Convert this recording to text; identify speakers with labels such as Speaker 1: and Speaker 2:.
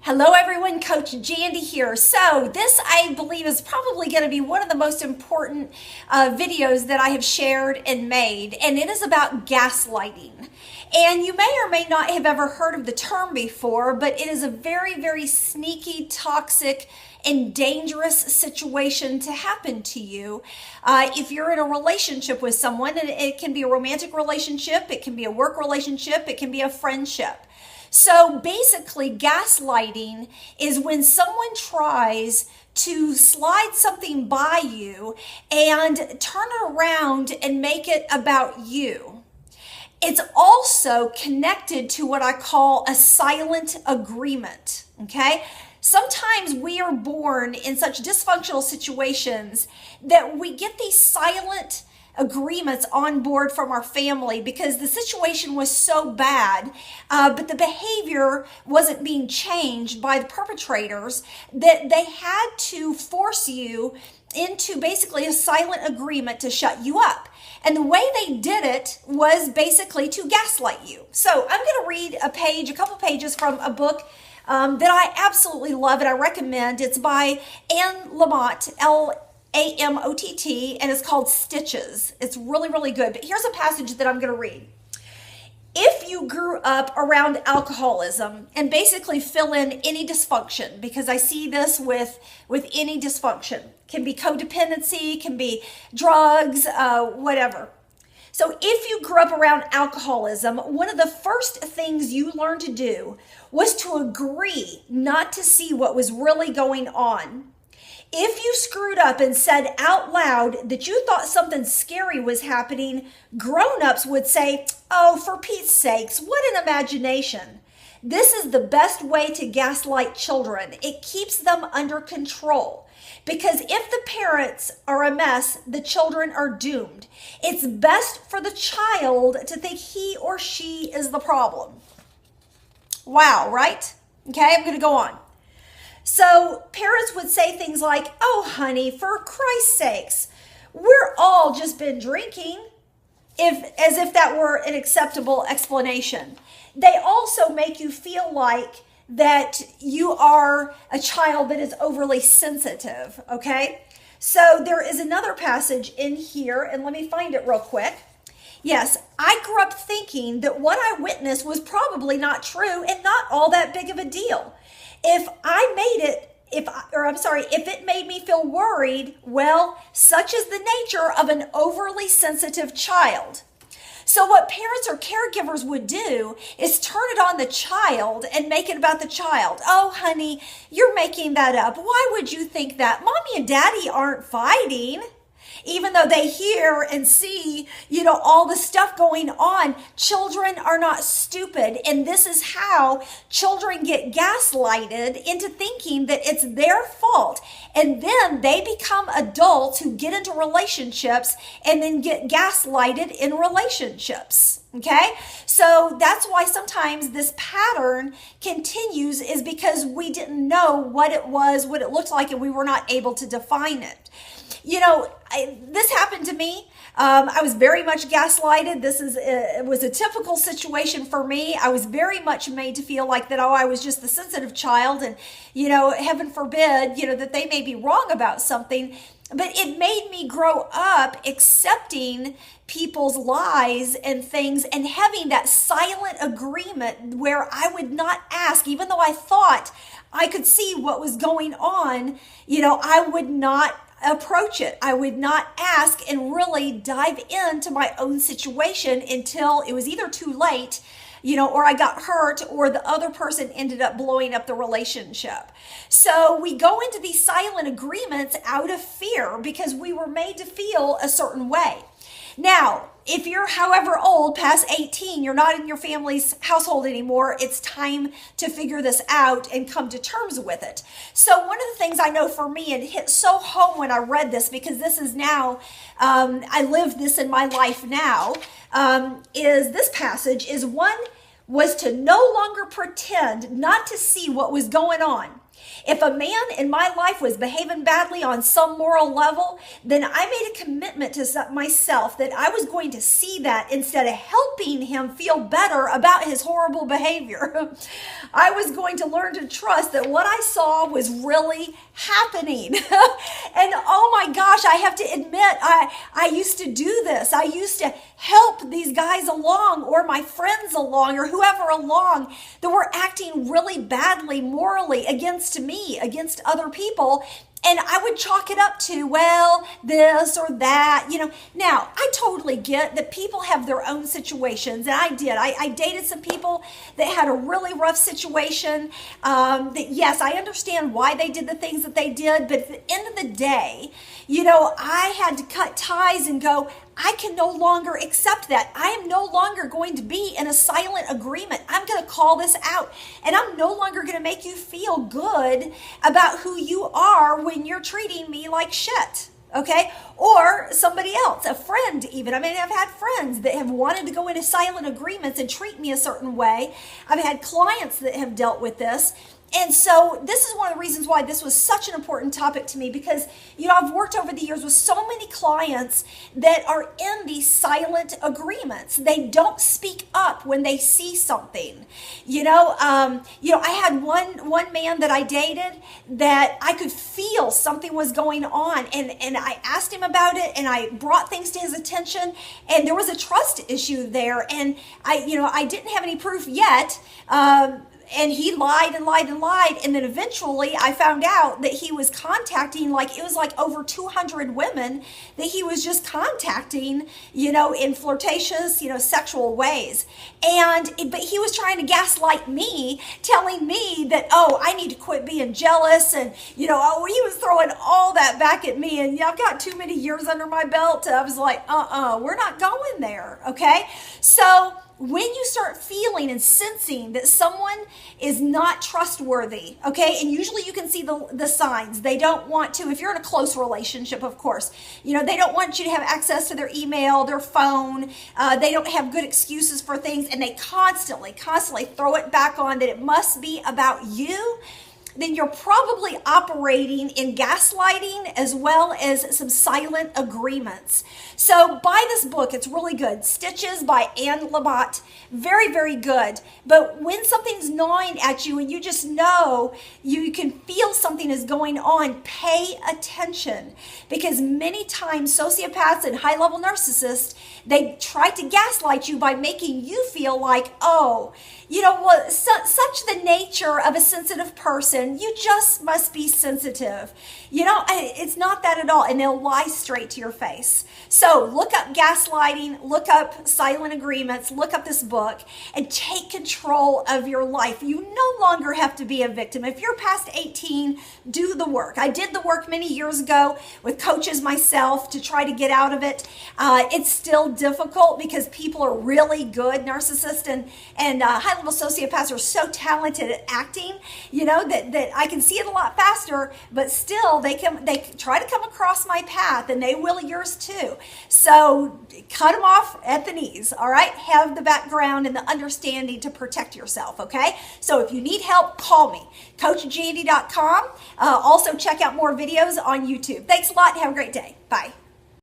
Speaker 1: Hello everyone, Coach Jandy here. So this, I believe, is probably going to be one of the most important videos that I have shared and made, and it is about gaslighting. And you may or may not have ever heard of the term before, but it is a very, very sneaky, toxic, and dangerous situation to happen to you if you're in a relationship with someone. And it can be a romantic relationship, it can be a work relationship, it can be a friendship. So basically, gaslighting is when someone tries to slide something by you and turn it around and make it about you. It's also connected to what I call a silent agreement, okay? Sometimes we are born in such dysfunctional situations that we get these silent agreements on board from our family because the situation was so bad, but the behavior wasn't being changed by the perpetrators, that they had to force you into basically a silent agreement to shut you up. And the way they did it was basically to gaslight you. So I'm going to read a couple pages from a book that I absolutely love and I recommend. It's by Anne Lamott, Lamott, and it's called Stitches. It's really, really good. But here's a passage that I'm going to read. If you grew up around alcoholism, and basically fill in any dysfunction, because I see this with any dysfunction, can be codependency, can be drugs, whatever. So if you grew up around alcoholism, one of the first things you learned to do was to agree not to see what was really going on. If you screwed up and said out loud that you thought something scary was happening, grown-ups would say, "Oh, for Pete's sakes, what an imagination." This is the best way to gaslight children. It keeps them under control. Because if the parents are a mess, the children are doomed. It's best for the child to think he or she is the problem. Wow, right? Okay, I'm going to go on. So parents would say things like, "Oh, honey, for Christ's sakes, we're all just been drinking," as if that were an acceptable explanation. They also make you feel like that you are a child that is overly sensitive, okay? So there is another passage in here, and let me find it real quick. Yes, I grew up thinking that what I witnessed was probably not true and not all that big of a deal. If it made me feel worried, well, such is the nature of an overly sensitive child. So what parents or caregivers would do is turn it on the child and make it about the child. "Oh, honey, you're making that up. Why would you think that? Mommy and daddy aren't fighting." Even though they hear and see, all the stuff going on, children are not stupid. And this is how children get gaslighted into thinking that it's their fault. And then they become adults who get into relationships and then get gaslighted in relationships. Okay? So that's why sometimes this pattern continues, is because we didn't know what it was, what it looked like, and we were not able to define it. This happened to me. I was very much gaslighted. It was a typical situation for me. I was very much made to feel like that, I was just the sensitive child, and, heaven forbid, that they may be wrong about something. But it made me grow up accepting people's lies and things and having that silent agreement where I would not ask, even though I thought I could see what was going on, I would not approach it. I would not ask and really dive into my own situation until it was either too late, or I got hurt, or the other person ended up blowing up the relationship. So we go into these silent agreements out of fear because we were made to feel a certain way. Now, if you're however old, past 18, you're not in your family's household anymore, it's time to figure this out and come to terms with it. So one of the things I know for me, and it hit so home when I read this, because this is now, I live this in my life now, is this passage is one was to no longer pretend not to see what was going on. If a man in my life was behaving badly on some moral level, then I made a commitment to myself that I was going to see that instead of helping him feel better about his horrible behavior. I was going to learn to trust that what I saw was really happening. And oh my gosh, I have to admit, I used to do this. I used to help these guys along, or my friends along, or whoever along that were acting really badly morally against me, against other people. And I would chalk it up to, well, this or that, Now, I totally get that people have their own situations. And I did. I dated some people that had a really rough situation. That, yes, I understand why they did the things that they did. But at the end of the day, I had to cut ties and go, I can no longer accept that. I am no longer going to be in a silent agreement. I'm going to call this out. And I'm no longer going to make you feel good about who you are when you're treating me like shit. Okay? Or somebody else, a friend even. I mean, I've had friends that have wanted to go into silent agreements and treat me a certain way. I've had clients that have dealt with this. And so this is one of the reasons why this was such an important topic to me, because, I've worked over the years with so many clients that are in these silent agreements. They don't speak up when they see something. I had one man that I dated that I could feel something was going on, and I asked him about it, and I brought things to his attention, and there was a trust issue there, and I didn't have any proof yet. And he lied and lied and lied. And then eventually I found out that he was contacting, it was over 200 women that he was just contacting, in flirtatious, sexual ways. But he was trying to gaslight me, telling me that, I need to quit being jealous. And, he was throwing all that back at me. And I've got too many years under my belt. I was like, we're not going there. Okay. So when you start feeling and sensing that someone is not trustworthy, okay, and usually you can see the signs. They don't want to, if you're in a close relationship, of course, they don't want you to have access to their email, their phone. They don't have good excuses for things, and they constantly throw it back on that it must be about you. Then you're probably operating in gaslighting as well as some silent agreements. So buy this book. It's really good. Stitches by Anne Lamott. Very, very good. But when something's gnawing at you and you just know, you can feel something is going on, pay attention. Because many times sociopaths and high-level narcissists, they try to gaslight you by making you feel like, such the nature of a sensitive person, you just must be sensitive. It's not that at all. And they'll lie straight to your face. So look up gaslighting, look up silent agreements, look up this book, and take control of your life. You no longer have to be a victim. If you're past 18, do the work. I did the work many years ago with coaches myself to try to get out of it. It's still difficult because people are really good. Narcissists and high-level sociopaths are so talented at acting, that I can see it a lot faster, but still they try to come across my path, and they will yours too. So cut them off at the knees, all right? Have the background and the understanding to protect yourself, okay? So if you need help, call me, coachjandy.com. Also check out more videos on YouTube. Thanks a lot. Have a great day. Bye.